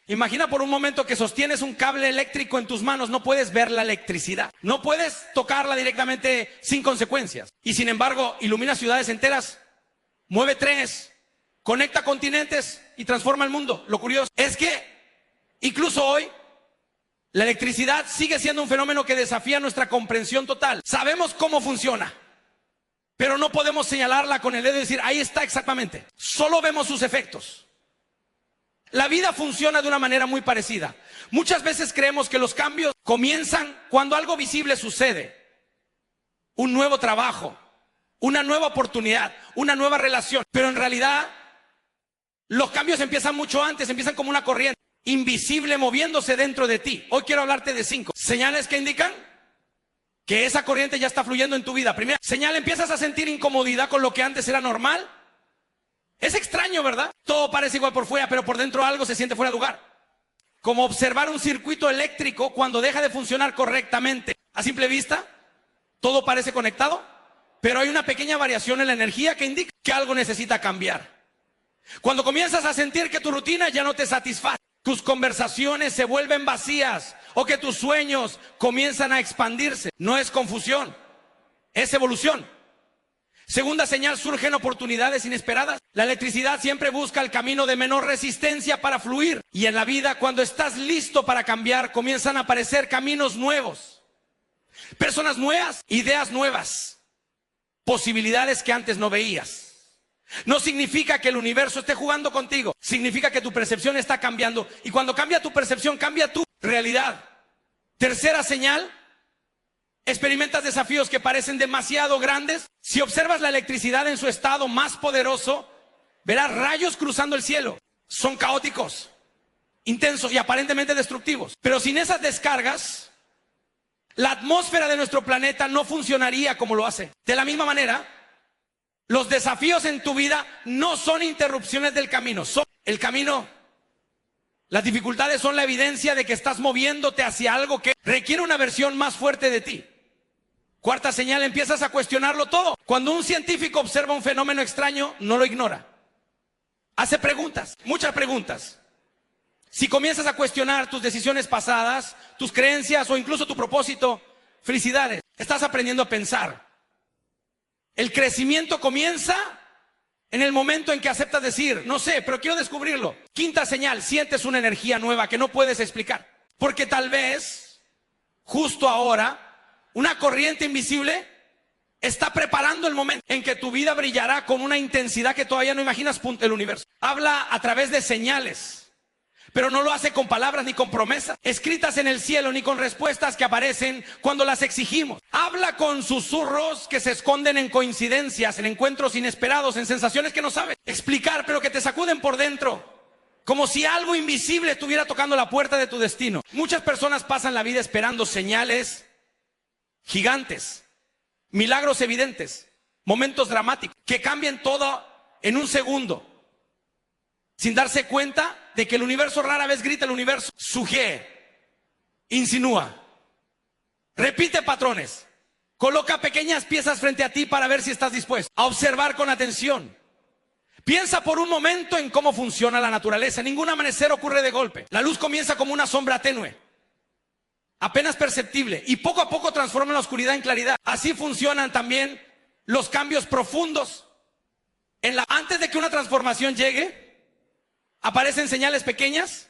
Imagina por un momento que sostienes un cable eléctrico en tus manos, no puedes ver la electricidad, no puedes tocarla directamente sin consecuencias. Y sin embargo, ilumina ciudades enteras, mueve trenes, conecta continentes y transforma el mundo. Lo curioso es que incluso hoy la electricidad sigue siendo un fenómeno que desafía nuestra comprensión total. Sabemos cómo funciona, pero no podemos señalarla con el dedo y decir, ahí está exactamente. Solo vemos sus efectos. La vida funciona de una manera muy parecida. Muchas veces creemos que los cambios comienzan cuando algo visible sucede. Un nuevo trabajo, una nueva oportunidad, una nueva relación. Pero en realidad, los cambios empiezan mucho antes, empiezan como una corriente invisible moviéndose dentro de ti. Hoy quiero hablarte de 5 señales que indican que esa corriente ya está fluyendo en tu vida. Primera señal, empiezas a sentir incomodidad con lo que antes era normal. Es extraño, ¿verdad? Todo parece igual por fuera, pero por dentro algo se siente fuera de lugar. Como observar un circuito eléctrico cuando deja de funcionar correctamente. A simple vista, todo parece conectado, pero hay una pequeña variación en la energía que indica que algo necesita cambiar. Cuando comienzas a sentir que tu rutina ya no te satisface, tus conversaciones se vuelven vacías o que tus sueños comienzan a expandirse. No es confusión, es evolución. Segunda señal, surgen oportunidades inesperadas. La electricidad siempre busca el camino de menor resistencia para fluir. Y en la vida, cuando estás listo para cambiar, comienzan a aparecer caminos nuevos. Personas nuevas, ideas nuevas, posibilidades que antes no veías. No significa que el universo esté jugando contigo, significa que tu percepción está cambiando. Y cuando cambia tu percepción, cambia tu realidad. Tercera señal, experimentas desafíos que parecen demasiado grandes. Si observas la electricidad en su estado más poderoso, verás rayos cruzando el cielo. Son caóticos, intensos y aparentemente destructivos. Pero sin esas descargas, la atmósfera de nuestro planeta no funcionaría como lo hace. De la misma manera, los desafíos en tu vida no son interrupciones del camino, son el camino. Las dificultades son la evidencia de que estás moviéndote hacia algo que requiere una versión más fuerte de ti. Cuarta señal, empiezas a cuestionarlo todo. Cuando un científico observa un fenómeno extraño, no lo ignora. Hace preguntas, muchas preguntas. Si comienzas a cuestionar tus decisiones pasadas, tus creencias o incluso tu propósito, felicidades, estás aprendiendo a pensar. El crecimiento comienza en el momento en que aceptas decir, no sé, pero quiero descubrirlo. Quinta señal, sientes una energía nueva que no puedes explicar. Porque tal vez, justo ahora, una corriente invisible está preparando el momento en que tu vida brillará con una intensidad que todavía no imaginas. El universo habla a través de señales, pero no lo hace con palabras ni con promesas escritas en el cielo, ni con respuestas que aparecen cuando las exigimos. Habla con susurros que se esconden en coincidencias, en encuentros inesperados, en sensaciones que no sabes explicar, pero que te sacuden por dentro, como si algo invisible estuviera tocando la puerta de tu destino. Muchas personas pasan la vida esperando señales gigantes, milagros evidentes, momentos dramáticos que cambien todo en un segundo, sin darse cuenta de que el universo rara vez grita. El universo sugiere, insinúa, repite patrones, coloca pequeñas piezas frente a ti para ver si estás dispuesto a observar con atención. Piensa por un momento en cómo funciona la naturaleza. Ningún amanecer ocurre de golpe. La luz comienza como una sombra tenue, apenas perceptible, y poco a poco transforma la oscuridad en claridad. Así funcionan también los cambios profundos. Antes de que una transformación llegue, aparecen señales pequeñas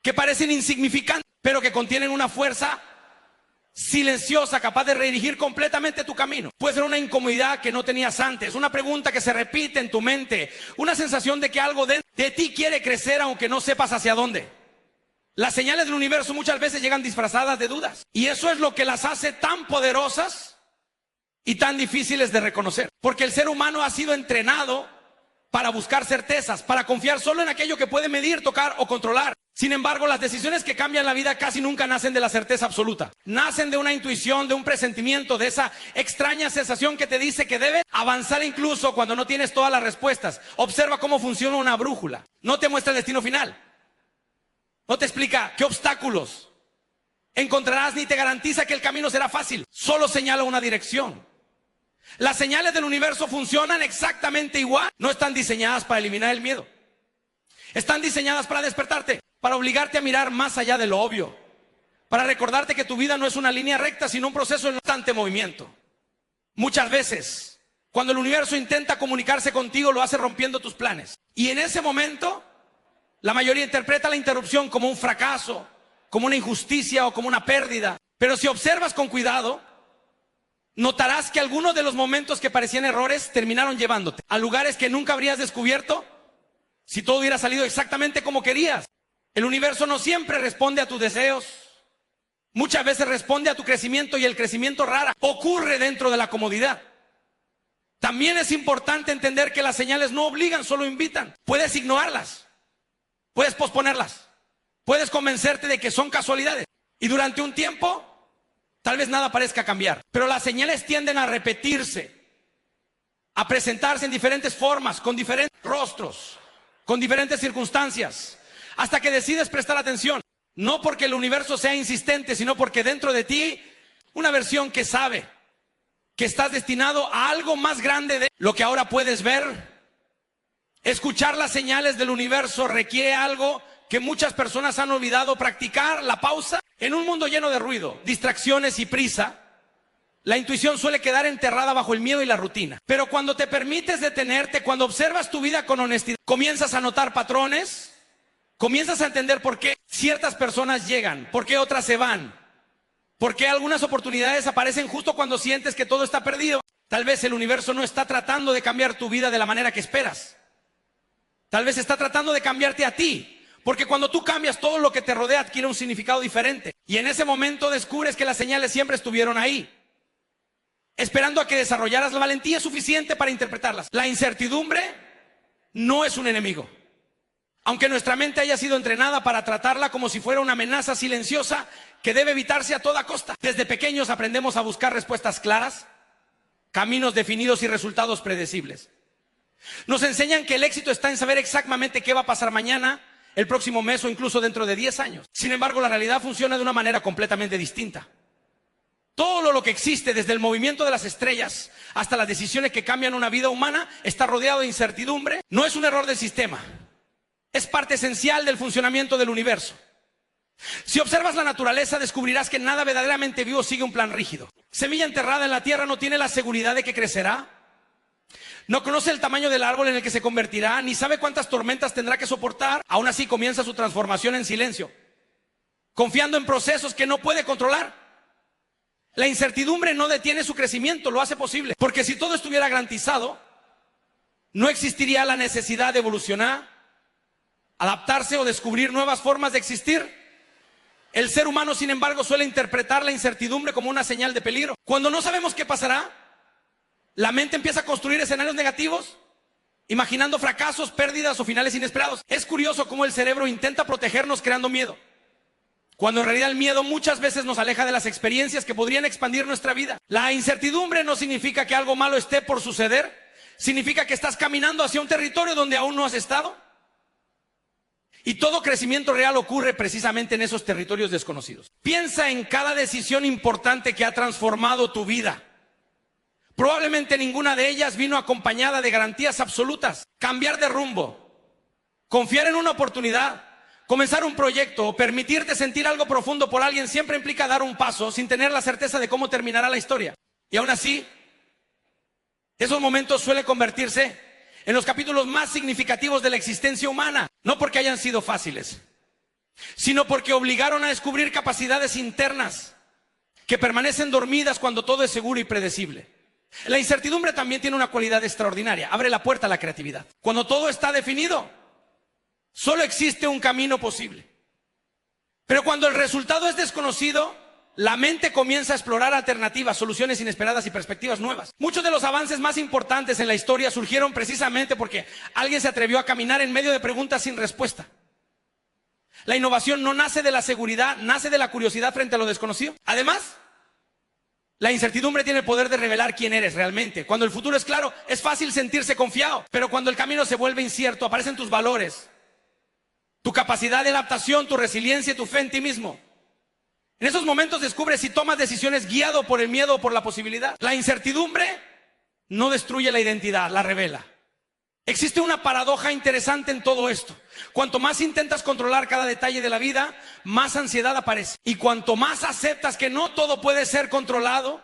que parecen insignificantes, pero que contienen una fuerza silenciosa capaz de redirigir completamente tu camino. Puede ser una incomodidad que no tenías antes, una pregunta que se repite en tu mente, una sensación de que algo de ti quiere crecer aunque no sepas hacia dónde. Las señales del universo muchas veces llegan disfrazadas de dudas, y eso es lo que las hace tan poderosas y tan difíciles de reconocer, porque el ser humano ha sido entrenado para buscar certezas, para confiar solo en aquello que puede medir, tocar o controlar. Sin embargo, las decisiones que cambian la vida casi nunca nacen de la certeza absoluta. Nacen de una intuición, de un presentimiento, de esa extraña sensación que te dice que debes avanzar incluso cuando no tienes todas las respuestas. Observa cómo funciona una brújula. No te muestra el destino final, no te explica qué obstáculos encontrarás, ni te garantiza que el camino será fácil. Solo señala una dirección. Las señales del universo funcionan exactamente igual. No están diseñadas para eliminar el miedo. Están diseñadas para despertarte. para obligarte a mirar más allá de lo obvio, para recordarte que tu vida no es una línea recta, sino un proceso en constante movimiento. Muchas veces, cuando el universo intenta comunicarse contigo, lo hace rompiendo tus planes. Y en ese momento, la mayoría interpreta la interrupción como un fracaso, como una injusticia o como una pérdida. Pero si observas con cuidado, notarás que algunos de los momentos que parecían errores terminaron llevándote a lugares que nunca habrías descubierto si todo hubiera salido exactamente como querías. El universo no siempre responde a tus deseos. Muchas veces responde a tu crecimiento, y el crecimiento rara ocurre dentro de la comodidad. También es importante entender que las señales no obligan, solo invitan. Puedes ignorarlas, puedes posponerlas, puedes convencerte de que son casualidades. Y durante un tiempo, tal vez nada parezca cambiar. Pero las señales tienden a repetirse, a presentarse en diferentes formas, con diferentes rostros, con diferentes circunstancias, hasta que decides prestar atención. No porque el universo sea insistente, sino porque dentro de ti, una versión que sabe que estás destinado a algo más grande de lo que ahora puedes ver. Escuchar las señales del universo requiere algo que muchas personas han olvidado practicar: la pausa. En un mundo lleno de ruido, distracciones y prisa, la intuición suele quedar enterrada bajo el miedo y la rutina. Pero cuando te permites detenerte, cuando observas tu vida con honestidad, comienzas a notar patrones, comienzas a entender por qué ciertas personas llegan, por qué otras se van, por qué algunas oportunidades aparecen justo cuando sientes que todo está perdido. Tal vez el universo no está tratando de cambiar tu vida de la manera que esperas. Tal vez está tratando de cambiarte a ti. Porque cuando tú cambias, todo lo que te rodea adquiere un significado diferente. Y en ese momento descubres que las señales siempre estuvieron ahí, esperando a que desarrollaras la valentía suficiente para interpretarlas. La incertidumbre no es un enemigo. Aunque nuestra mente haya sido entrenada para tratarla como si fuera una amenaza silenciosa que debe evitarse a toda costa. Desde pequeños aprendemos a buscar respuestas claras, caminos definidos y resultados predecibles. Nos enseñan que el éxito está en saber exactamente qué va a pasar mañana, el próximo mes o incluso dentro de 10 años. Sin embargo, la realidad funciona de una manera completamente distinta. Todo lo que existe, desde el movimiento de las estrellas hasta las decisiones que cambian una vida humana, está rodeado de incertidumbre. No es un error del sistema, es parte esencial del funcionamiento del universo. Si observas la naturaleza, descubrirás que nada verdaderamente vivo sigue un plan rígido. Semilla enterrada en la tierra no tiene la seguridad de que crecerá. No conoce el tamaño del árbol en el que se convertirá, ni sabe cuántas tormentas tendrá que soportar. Aún así comienza su transformación en silencio, confiando en procesos que no puede controlar. La incertidumbre no detiene su crecimiento, lo hace posible. Porque si todo estuviera garantizado, no existiría la necesidad de evolucionar, adaptarse o descubrir nuevas formas de existir. El ser humano, sin embargo, suele interpretar la incertidumbre como una señal de peligro. Cuando no sabemos qué pasará, la mente empieza a construir escenarios negativos, imaginando fracasos, pérdidas o finales inesperados. Es curioso cómo el cerebro intenta protegernos creando miedo, cuando en realidad el miedo muchas veces nos aleja de las experiencias que podrían expandir nuestra vida. La incertidumbre no significa que algo malo esté por suceder, significa que estás caminando hacia un territorio donde aún no has estado. Y todo crecimiento real ocurre precisamente en esos territorios desconocidos. Piensa en cada decisión importante que ha transformado tu vida. Probablemente ninguna de ellas vino acompañada de garantías absolutas. Cambiar de rumbo, confiar en una oportunidad, comenzar un proyecto o permitirte sentir algo profundo por alguien siempre implica dar un paso sin tener la certeza de cómo terminará la historia. Y aún así, esos momentos suelen convertirse en los capítulos más significativos de la existencia humana. No porque hayan sido fáciles, sino porque obligaron a descubrir capacidades internas que permanecen dormidas cuando todo es seguro y predecible. La incertidumbre también tiene una cualidad extraordinaria: abre la puerta a la creatividad. Cuando todo está definido, solo existe un camino posible. Pero cuando el resultado es desconocido, la mente comienza a explorar alternativas, soluciones inesperadas y perspectivas nuevas. Muchos de los avances más importantes en la historia surgieron precisamente porque alguien se atrevió a caminar en medio de preguntas sin respuesta. La innovación no nace de la seguridad, nace de la curiosidad frente a lo desconocido. Además, la incertidumbre tiene el poder de revelar quién eres realmente. Cuando el futuro es claro, es fácil sentirse confiado. Pero cuando el camino se vuelve incierto, aparecen tus valores, tu capacidad de adaptación, tu resiliencia y tu fe en ti mismo. En esos momentos descubres si tomas decisiones guiado por el miedo o por la posibilidad. La incertidumbre no destruye la identidad, la revela. Existe una paradoja interesante en todo esto. Cuanto más intentas controlar cada detalle de la vida, más ansiedad aparece. Y cuanto más aceptas que no todo puede ser controlado,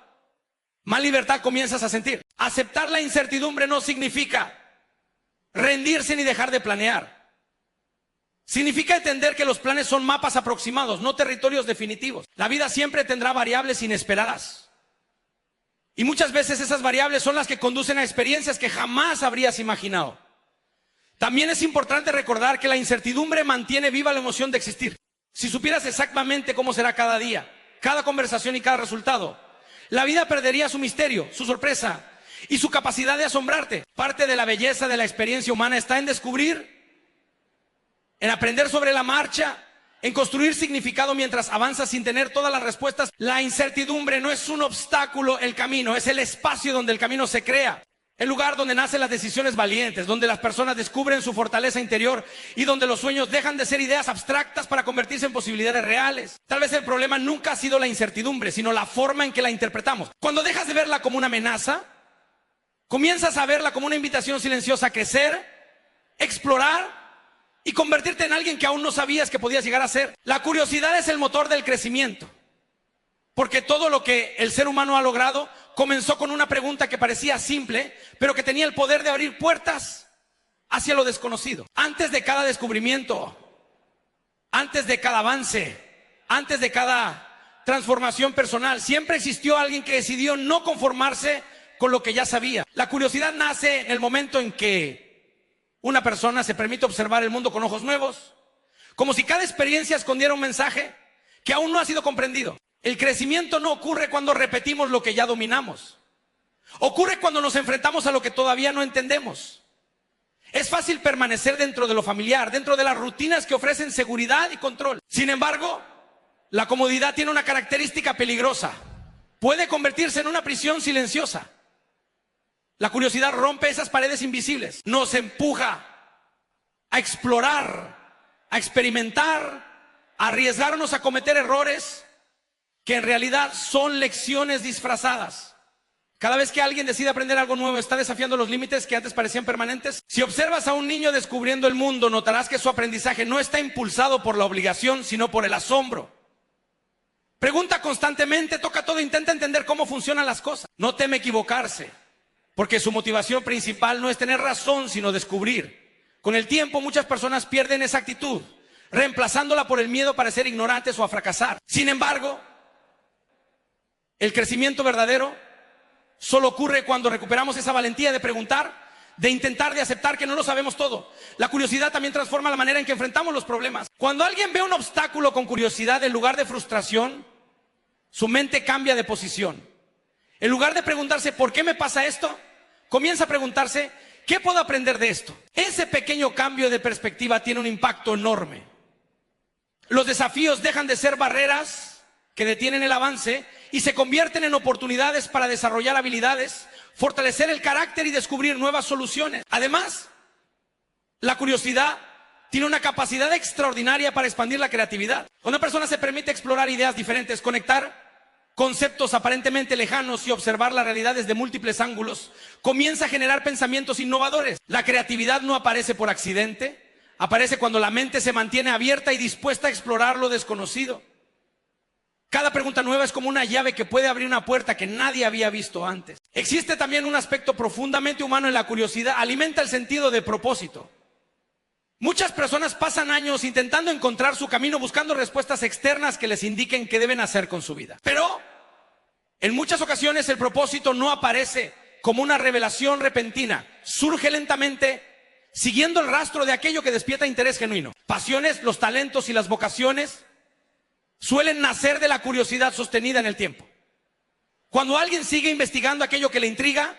más libertad comienzas a sentir. Aceptar la incertidumbre no significa rendirse ni dejar de planear. Significa entender que los planes son mapas aproximados, no territorios definitivos. La vida siempre tendrá variables inesperadas. Y muchas veces esas variables son las que conducen a experiencias que jamás habrías imaginado. También es importante recordar que la incertidumbre mantiene viva la emoción de existir. Si supieras exactamente cómo será cada día, cada conversación y cada resultado, la vida perdería su misterio, su sorpresa y su capacidad de asombrarte. Parte de la belleza de la experiencia humana está en descubrir, en aprender sobre la marcha, en construir significado mientras avanzas sin tener todas las respuestas. La incertidumbre no es un obstáculo, el camino, es el espacio donde el camino se crea. El lugar donde nacen las decisiones valientes, donde las personas descubren su fortaleza interior y donde los sueños dejan de ser ideas abstractas para convertirse en posibilidades reales. Tal vez el problema nunca ha sido la incertidumbre, sino la forma en que la interpretamos. Cuando dejas de verla como una amenaza, comienzas a verla como una invitación silenciosa a crecer, explorar y convertirte en alguien que aún no sabías que podías llegar a ser. La curiosidad es el motor del crecimiento, porque todo lo que el ser humano ha logrado comenzó con una pregunta que parecía simple, pero que tenía el poder de abrir puertas hacia lo desconocido. Antes de cada descubrimiento, antes de cada avance, antes de cada transformación personal, siempre existió alguien que decidió no conformarse con lo que ya sabía. La curiosidad nace en el momento en que una persona se permite observar el mundo con ojos nuevos, como si cada experiencia escondiera un mensaje que aún no ha sido comprendido. El crecimiento no ocurre cuando repetimos lo que ya dominamos. Ocurre cuando nos enfrentamos a lo que todavía no entendemos. Es fácil permanecer dentro de lo familiar, dentro de las rutinas que ofrecen seguridad y control. Sin embargo, la comodidad tiene una característica peligrosa. Puede convertirse en una prisión silenciosa. La curiosidad rompe esas paredes invisibles. Nos empuja a explorar, a experimentar, a arriesgarnos a cometer errores que en realidad son lecciones disfrazadas. Cada vez que alguien decide aprender algo nuevo, está desafiando los límites que antes parecían permanentes. Si observas a un niño descubriendo el mundo, notarás que su aprendizaje no está impulsado por la obligación, sino por el asombro. Pregunta constantemente, toca todo, intenta entender cómo funcionan las cosas. No teme equivocarse, porque su motivación principal no es tener razón, sino descubrir. Con el tiempo, muchas personas pierden esa actitud, reemplazándola por el miedo para ser ignorantes o a fracasar. Sin embargo, el crecimiento verdadero solo ocurre cuando recuperamos esa valentía de preguntar, de intentar, de aceptar que no lo sabemos todo. La curiosidad también transforma la manera en que enfrentamos los problemas. Cuando alguien ve un obstáculo con curiosidad, en lugar de frustración, su mente cambia de posición. En lugar de preguntarse ¿por qué me pasa esto?, comienza a preguntarse ¿qué puedo aprender de esto? Ese pequeño cambio de perspectiva tiene un impacto enorme. Los desafíos dejan de ser barreras que detienen el avance y se convierten en oportunidades para desarrollar habilidades, fortalecer el carácter y descubrir nuevas soluciones. Además, la curiosidad tiene una capacidad extraordinaria para expandir la creatividad. Cuando una persona se permite explorar ideas diferentes, conectar conceptos aparentemente lejanos y observar la realidad desde múltiples ángulos, comienza a generar pensamientos innovadores. La creatividad no aparece por accidente, aparece cuando la mente se mantiene abierta y dispuesta a explorar lo desconocido. Cada pregunta nueva es como una llave que puede abrir una puerta que nadie había visto antes. Existe también un aspecto profundamente humano en la curiosidad, alimenta el sentido de propósito. Muchas personas pasan años intentando encontrar su camino, buscando respuestas externas que les indiquen qué deben hacer con su vida. Pero en muchas ocasiones el propósito no aparece como una revelación repentina, surge lentamente siguiendo el rastro de aquello que despierta interés genuino. Pasiones, los talentos y las vocaciones suelen nacer de la curiosidad sostenida en el tiempo. Cuando alguien sigue investigando aquello que le intriga,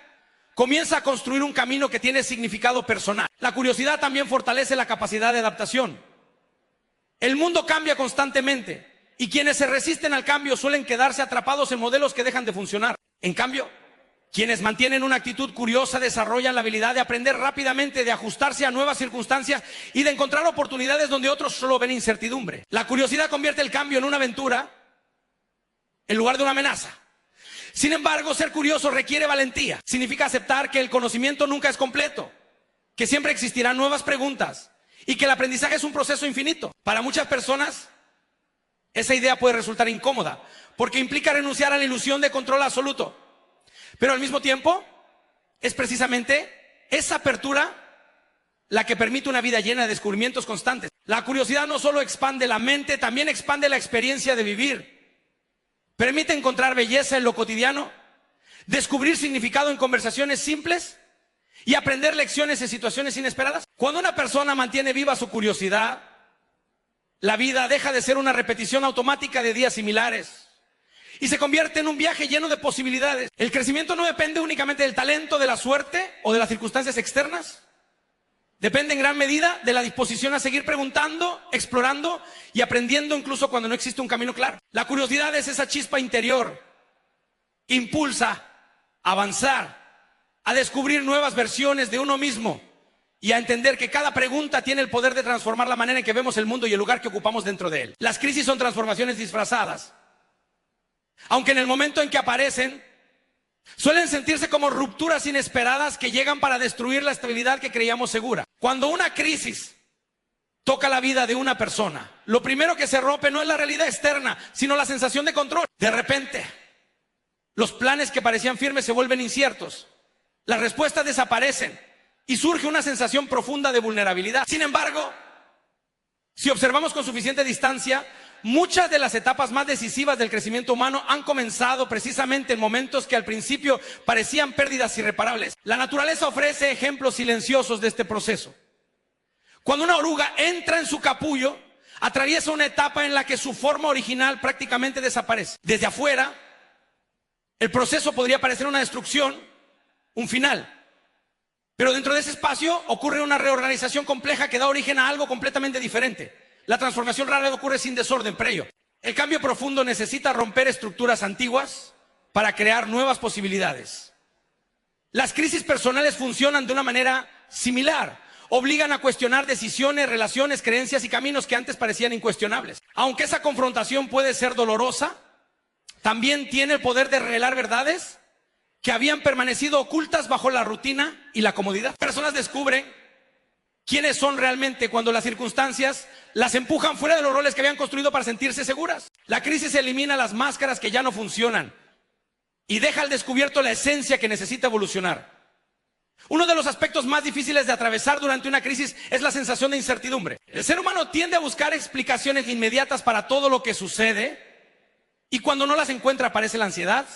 comienza a construir un camino que tiene significado personal. La curiosidad también fortalece la capacidad de adaptación. El mundo cambia constantemente y quienes se resisten al cambio suelen quedarse atrapados en modelos que dejan de funcionar. En cambio, quienes mantienen una actitud curiosa desarrollan la habilidad de aprender rápidamente, de ajustarse a nuevas circunstancias y de encontrar oportunidades donde otros solo ven incertidumbre. La curiosidad convierte el cambio en una aventura en lugar de una amenaza. Sin embargo, ser curioso requiere valentía. Significa aceptar que el conocimiento nunca es completo, que siempre existirán nuevas preguntas y que el aprendizaje es un proceso infinito. Para muchas personas, esa idea puede resultar incómoda porque implica renunciar a la ilusión de control absoluto. Pero al mismo tiempo, es precisamente esa apertura la que permite una vida llena de descubrimientos constantes. La curiosidad no solo expande la mente, también expande la experiencia de vivir. Permite encontrar belleza en lo cotidiano, descubrir significado en conversaciones simples y aprender lecciones en situaciones inesperadas. Cuando una persona mantiene viva su curiosidad, la vida deja de ser una repetición automática de días similares y se convierte en un viaje lleno de posibilidades. El crecimiento no depende únicamente del talento, de la suerte o de las circunstancias externas. Depende en gran medida de la disposición a seguir preguntando, explorando y aprendiendo incluso cuando no existe un camino claro. La curiosidad es esa chispa interior que impulsa a avanzar, a descubrir nuevas versiones de uno mismo y a entender que cada pregunta tiene el poder de transformar la manera en que vemos el mundo y el lugar que ocupamos dentro de él. Las crisis son transformaciones disfrazadas, aunque en el momento en que aparecen, suelen sentirse como rupturas inesperadas que llegan para destruir la estabilidad que creíamos segura. Cuando una crisis toca la vida de una persona, lo primero que se rompe no es la realidad externa, sino la sensación de control. De repente, los planes que parecían firmes se vuelven inciertos, las respuestas desaparecen y surge una sensación profunda de vulnerabilidad. Sin embargo, si observamos con suficiente distancia, muchas de las etapas más decisivas del crecimiento humano han comenzado precisamente en momentos que al principio parecían pérdidas irreparables. La naturaleza ofrece ejemplos silenciosos de este proceso. Cuando una oruga entra en su capullo, atraviesa una etapa en la que su forma original prácticamente desaparece. Desde afuera, el proceso podría parecer una destrucción, un final. Pero dentro de ese espacio ocurre una reorganización compleja que da origen a algo completamente diferente. La transformación rara vez ocurre sin desorden previo. El cambio profundo necesita romper estructuras antiguas para crear nuevas posibilidades. Las crisis personales funcionan de una manera similar. Obligan a cuestionar decisiones, relaciones, creencias y caminos que antes parecían incuestionables. Aunque esa confrontación puede ser dolorosa, también tiene el poder de revelar verdades que habían permanecido ocultas bajo la rutina y la comodidad. Personas descubren quiénes son realmente cuando las circunstancias las empujan fuera de los roles que habían construido para sentirse seguras. La crisis elimina las máscaras que ya no funcionan y deja al descubierto la esencia que necesita evolucionar. Uno de los aspectos más difíciles de atravesar durante una crisis es la sensación de incertidumbre. El ser humano tiende a buscar explicaciones inmediatas para todo lo que sucede y cuando no las encuentra aparece la ansiedad.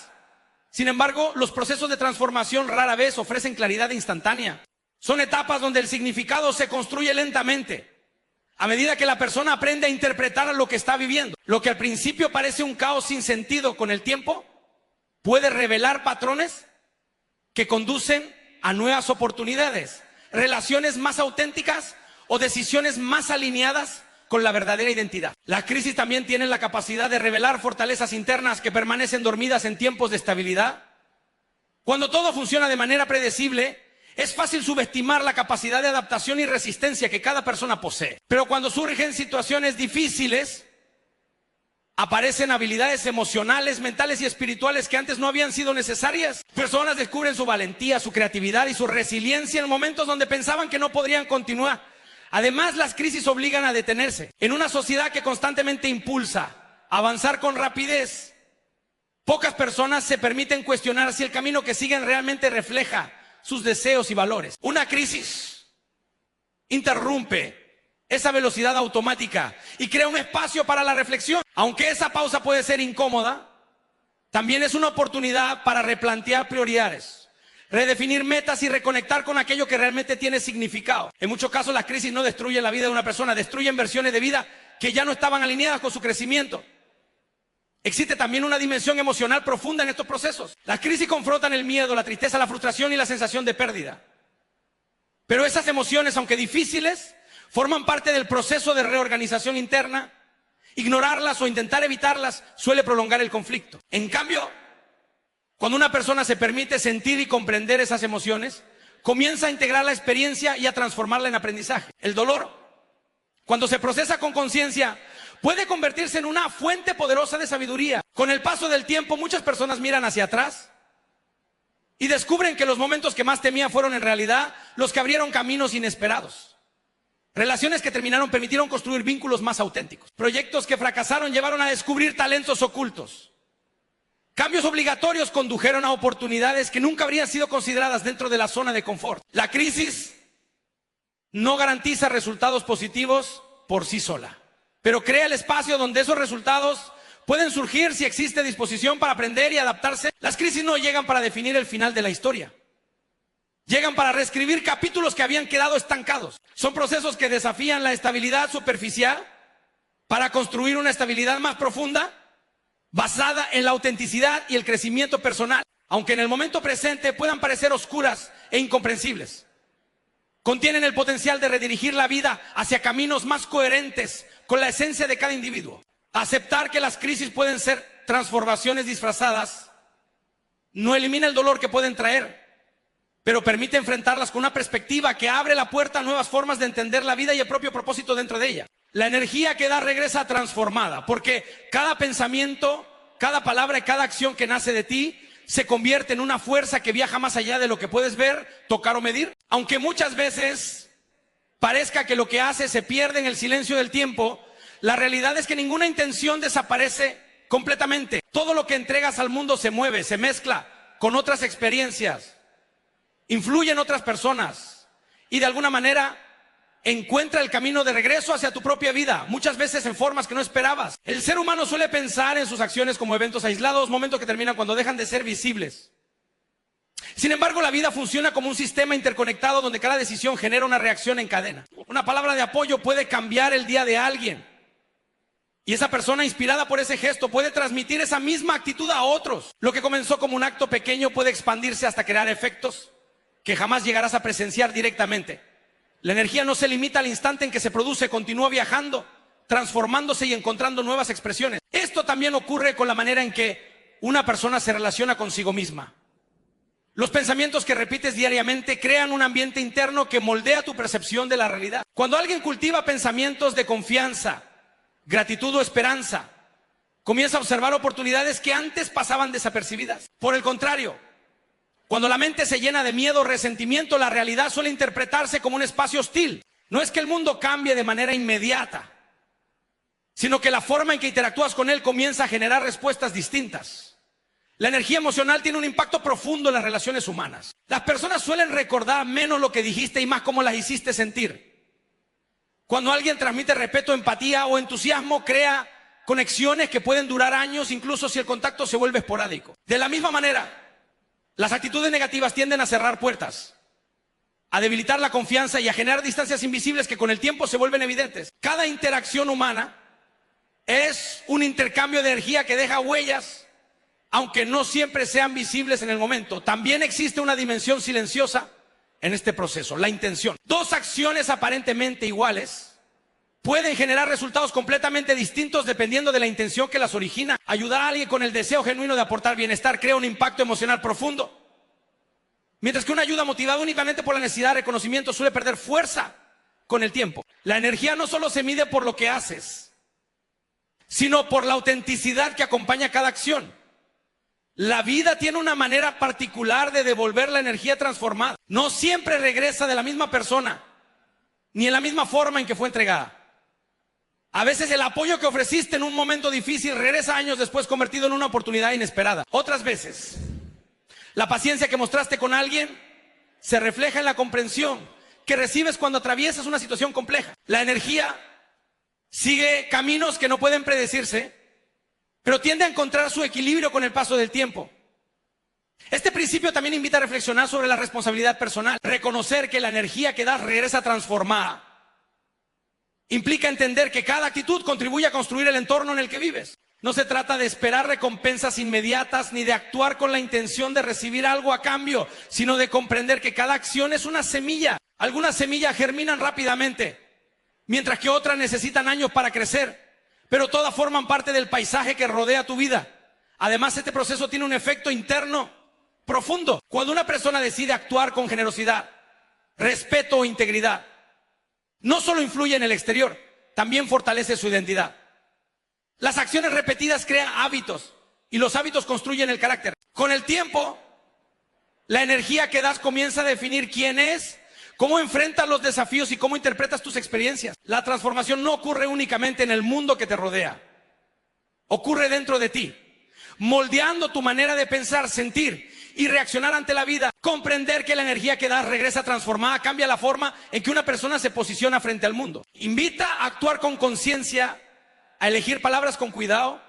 Sin embargo, los procesos de transformación rara vez ofrecen claridad instantánea. Son etapas donde el significado se construye lentamente, a medida que la persona aprende a interpretar lo que está viviendo. Lo que al principio parece un caos sin sentido, con el tiempo puede revelar patrones que conducen a nuevas oportunidades, relaciones más auténticas o decisiones más alineadas con la verdadera identidad. Las crisis también tienen la capacidad de revelar fortalezas internas que permanecen dormidas en tiempos de estabilidad. Cuando todo funciona de manera predecible, es fácil subestimar la capacidad de adaptación y resistencia que cada persona posee. Pero cuando surgen situaciones difíciles, aparecen habilidades emocionales, mentales y espirituales que antes no habían sido necesarias. Personas descubren su valentía, su creatividad y su resiliencia en momentos donde pensaban que no podrían continuar. Además, las crisis obligan a detenerse. En una sociedad que constantemente impulsa a avanzar con rapidez, pocas personas se permiten cuestionar si el camino que siguen realmente refleja sus deseos y valores. Una crisis interrumpe esa velocidad automática y crea un espacio para la reflexión. Aunque esa pausa puede ser incómoda, también es una oportunidad para replantear prioridades, redefinir metas y reconectar con aquello que realmente tiene significado. En muchos casos las crisis no destruyen la vida de una persona, destruyen versiones de vida que ya no estaban alineadas con su crecimiento. Existe también una dimensión emocional profunda en estos procesos. Las crisis confrontan el miedo, la tristeza, la frustración y la sensación de pérdida. Pero esas emociones, aunque difíciles, forman parte del proceso de reorganización interna. Ignorarlas o intentar evitarlas suele prolongar el conflicto. En cambio, cuando una persona se permite sentir y comprender esas emociones, comienza a integrar la experiencia y a transformarla en aprendizaje. El dolor, cuando se procesa con conciencia, puede convertirse en una fuente poderosa de sabiduría. Con el paso del tiempo, muchas personas miran hacia atrás Y descubren que los momentos que más temían fueron en realidad los que abrieron caminos inesperados. Relaciones que terminaron permitieron construir vínculos más auténticos. Proyectos que fracasaron llevaron a descubrir talentos ocultos. Cambios obligatorios condujeron a oportunidades que nunca habrían sido consideradas dentro de la zona de confort. La crisis no garantiza resultados positivos por sí sola, pero crea el espacio donde esos resultados pueden surgir si existe disposición para aprender y adaptarse. Las crisis no llegan para definir el final de la historia. Llegan para reescribir capítulos que habían quedado estancados. Son procesos que desafían la estabilidad superficial para construir una estabilidad más profunda, basada en la autenticidad y el crecimiento personal, aunque en el momento presente puedan parecer oscuras e incomprensibles. Contienen el potencial de redirigir la vida hacia caminos más coherentes con la esencia de cada individuo. Aceptar que las crisis pueden ser transformaciones disfrazadas no elimina el dolor que pueden traer, pero permite enfrentarlas con una perspectiva que abre la puerta a nuevas formas de entender la vida y el propio propósito dentro de ella. La energía que da regresa transformada, porque cada pensamiento, cada palabra y cada acción que nace de ti se convierte en una fuerza que viaja más allá de lo que puedes ver, tocar o medir. Aunque muchas veces parezca que lo que haces se pierde en el silencio del tiempo, la realidad es que ninguna intención desaparece completamente. Todo lo que entregas al mundo se mueve, se mezcla con otras experiencias, influye en otras personas y de alguna manera encuentra el camino de regreso hacia tu propia vida, muchas veces en formas que no esperabas. El ser humano suele pensar en sus acciones como eventos aislados, momentos que terminan cuando dejan de ser visibles. Sin embargo, la vida funciona como un sistema interconectado donde cada decisión genera una reacción en cadena. Una palabra de apoyo puede cambiar el día de alguien. Y esa persona, inspirada por ese gesto, puede transmitir esa misma actitud a otros. Lo que comenzó como un acto pequeño puede expandirse hasta crear efectos que jamás llegarás a presenciar directamente. La energía no se limita al instante en que se produce, continúa viajando, transformándose y encontrando nuevas expresiones. Esto también ocurre con la manera en que una persona se relaciona consigo misma. Los pensamientos que repites diariamente crean un ambiente interno que moldea tu percepción de la realidad. Cuando alguien cultiva pensamientos de confianza, gratitud o esperanza, comienza a observar oportunidades que antes pasaban desapercibidas. Por el contrario, cuando la mente se llena de miedo o resentimiento, la realidad suele interpretarse como un espacio hostil. No es que el mundo cambie de manera inmediata, sino que la forma en que interactúas con él comienza a generar respuestas distintas. La energía emocional tiene un impacto profundo en las relaciones humanas. Las personas suelen recordar menos lo que dijiste y más cómo las hiciste sentir. Cuando alguien transmite respeto, empatía o entusiasmo, crea conexiones que pueden durar años, incluso si el contacto se vuelve esporádico. De la misma manera, las actitudes negativas tienden a cerrar puertas, a debilitar la confianza y a generar distancias invisibles que con el tiempo se vuelven evidentes. Cada interacción humana es un intercambio de energía que deja huellas, aunque no siempre sean visibles en el momento. También existe una dimensión silenciosa en este proceso, la intención. Dos acciones aparentemente iguales pueden generar resultados completamente distintos dependiendo de la intención que las origina. Ayudar a alguien con el deseo genuino de aportar bienestar crea un impacto emocional profundo, mientras que una ayuda motivada únicamente por la necesidad de reconocimiento suele perder fuerza con el tiempo. La energía no solo se mide por lo que haces, sino por la autenticidad que acompaña cada acción. La vida tiene una manera particular de devolver la energía transformada. No siempre regresa de la misma persona, ni en la misma forma en que fue entregada. A veces el apoyo que ofreciste en un momento difícil regresa años después convertido en una oportunidad inesperada. Otras veces, la paciencia que mostraste con alguien se refleja en la comprensión que recibes cuando atraviesas una situación compleja. La energía sigue caminos que no pueden predecirse, pero tiende a encontrar su equilibrio con el paso del tiempo. Este principio también invita a reflexionar sobre la responsabilidad personal. Reconocer que la energía que das regresa transformada implica entender que cada actitud contribuye a construir el entorno en el que vives. No se trata de esperar recompensas inmediatas ni de actuar con la intención de recibir algo a cambio, sino de comprender que cada acción es una semilla. Algunas semillas germinan rápidamente, mientras que otras necesitan años para crecer. Pero todas forman parte del paisaje que rodea tu vida. Además, este proceso tiene un efecto interno profundo. Cuando una persona decide actuar con generosidad, respeto o integridad, no solo influye en el exterior, también fortalece su identidad. Las acciones repetidas crean hábitos y los hábitos construyen el carácter. Con el tiempo, La energía que das comienza a definir quién es, cómo enfrentas los desafíos y cómo interpretas tus experiencias. La transformación no ocurre únicamente en el mundo que te rodea, ocurre dentro de ti, moldeando tu manera de pensar, sentir y reaccionar ante la vida. Comprender que la energía que das regresa transformada, cambia la forma en que una persona se posiciona frente al mundo. Invita a actuar con conciencia, a elegir palabras con cuidado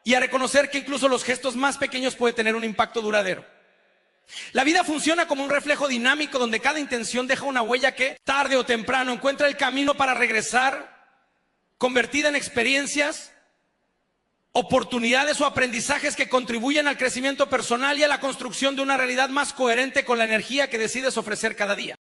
y a reconocer que incluso los gestos más pequeños pueden tener un impacto duradero. La vida funciona como un reflejo dinámico donde cada intención deja una huella que tarde o temprano encuentra el camino para regresar, convertida en experiencias, oportunidades o aprendizajes que contribuyen al crecimiento personal y a la construcción de una realidad más coherente con la energía que decides ofrecer cada día.